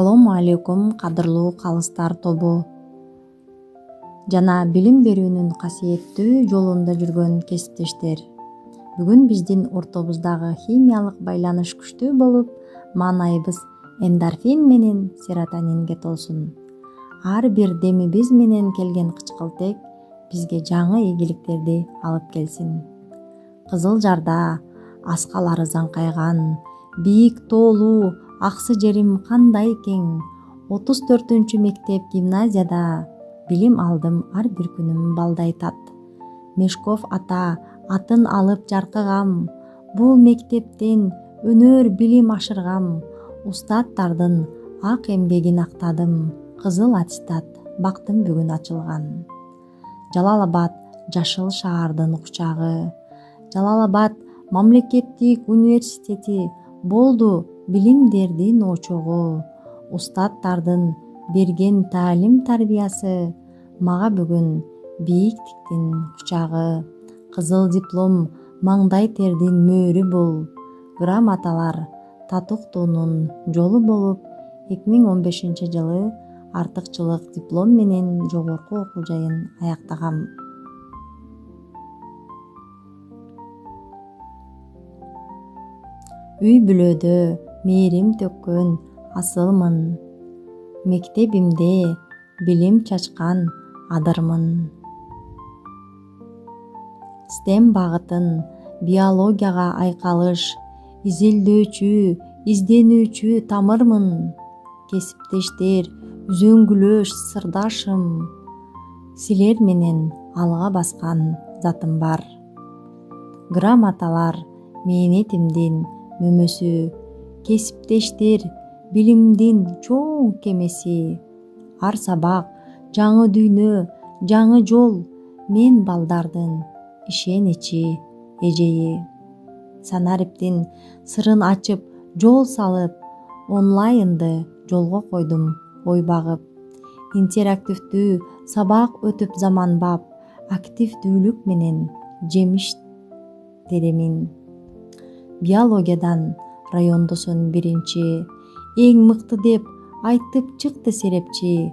Assalamu alaikum кадырлуу калыстар тобу жана билим берүүнүн касиеттүү жолунда жүргөн кесиптештер. Бүгүн биздин ортобуздагы химиялык байланыш күчтүү болуп, маанайыбыз эндорфин менен серотонинге толсун. Ар бир демибиз менен келген кычкылтек бизге жаңы ийгиликтерди алып келсин. Кызыл Жарда аскалары заңкайган, бийик тоолуу аксы жерим кандай кең, 34 мектеп гимназияда билим алдым ар бир күнүм балдай тат. Мешков ата атын алып жаркыгам, бул мектептен өнөр билим ашыргам, устаттардын ак эмгегин актадым, кызыл аттестат бактым бүгүн ачылган. Жалал-Абад жашыл шаардын кучагы, Жалал-Абад мамлекеттик университети болду билимдердин очогу, устаттардын берген таалим тарбиясы мага бүгүн бийиктиктин кучагы, кызыл диплом маңдай тердин мөөрү бул, грамоталар татыктоонун жолу болуп, 2015-жылы артыкчылык диплом менен жогорку окуу жайын аяктагам. Үй бүлөдө мээрим төккөн асылмын, мектебимде билим чачкан адырмын. STEM багытын биологияга айкалыш, изилдөөчү, изденүүчү тамырмын. Кесиптештер, үзөңгүлөш сырдашым, силер менен алга баскан затым бар. Грамоталар мээнетимдин мөмөсү, кесиптештер билимдин чоң кемеси. Ар сабак жаңы дүйнө, жаңы жол, мен балдардын ишеничи, эжеи. Санариптин сырын ачып, жол салып, онлайнды жолго койдум ой багып. Интерактивдүү сабак өтүп заманбап, активдүүлүк менен жемиш теремин. Биологиядан райондосун биринчи, эң мыкты деп айтып чыкты серепчи.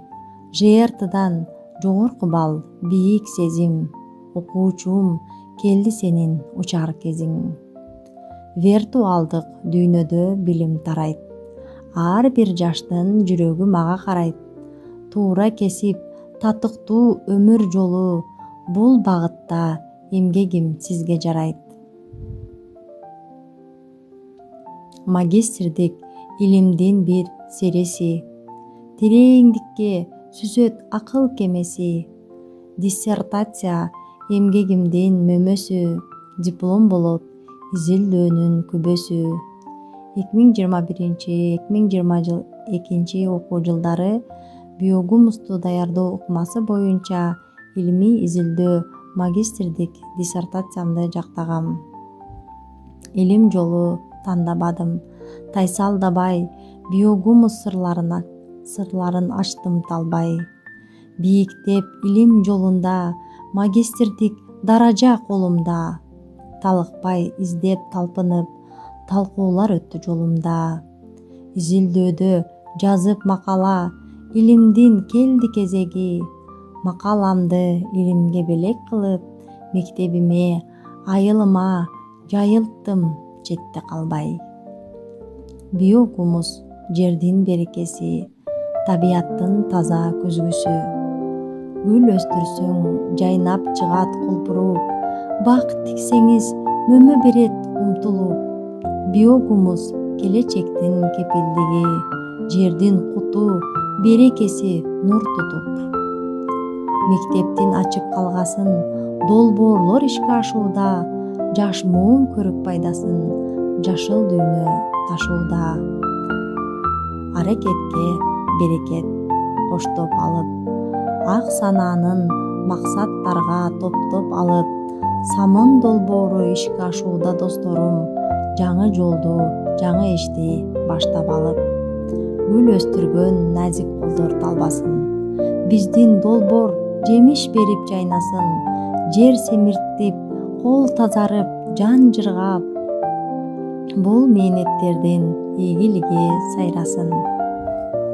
ЖРТдан жогорку балл, бийик сезим, окуучум келди сенин учар кезиң. Виртуалдык дүйнөдө билим тарайт, ар бир жаштын жүрөгү мага карайт. Туура кесип, татыктуу өмүр жолу, бул багытта эмгегим сизге жарайт. Магистрдик илимдин бир сереси, тереңдикке сүзөт акыл кемеси. Диссертация эмгегимдин мөмөсү, диплом болот изилдөөнүн күбөсү. 2021-2022 окуу жылдары биогумусту даярдоо ыкмасы боюнча илимий изилдөө магистрдик диссертациямды жактагам. Илим жолу тандабадым, тайсалдабай, биогумус сырларын ачтым талбай. Бийиктеп илим жолунда, магистрдик даража колумда. Талыкпай издеп талпынып, талкуулар өттү жолумда. Изилдөөдө жазып макала, илимдин келди кезеги. Макаламды илимге белек кылып, мектебиме, айылыма жайылттым четте калбай. Биогумус жердин берекеси, табияттын таза көзгүсү. Гүл өстүрсөң жайнап чыгат кулпуруп, бак тиксеңиз мөмө берет умтулуп. Биогумус келечектин кепилдиги, жердин куту, берекеси нур тутуп. Мектептин ачып калгасын, долбоорлор ишке ашууда, жаш муун көрүп пайдасын, жашыл дүйнө ташууда. Аракетке берекет коштоп алып, ак санаанын максаттарга топтоп алып, самын долбоору ишке ашууда досторум, жаңы жолду, жаңы ишти баштап алып. Гүл өстүргөн назик колдор талбасын, биздин долбоор жемиш берип жайнасын, жер семиртип, кол тазарып, жан жыргап, бул мээнеттердин ийгилиги сайрасын.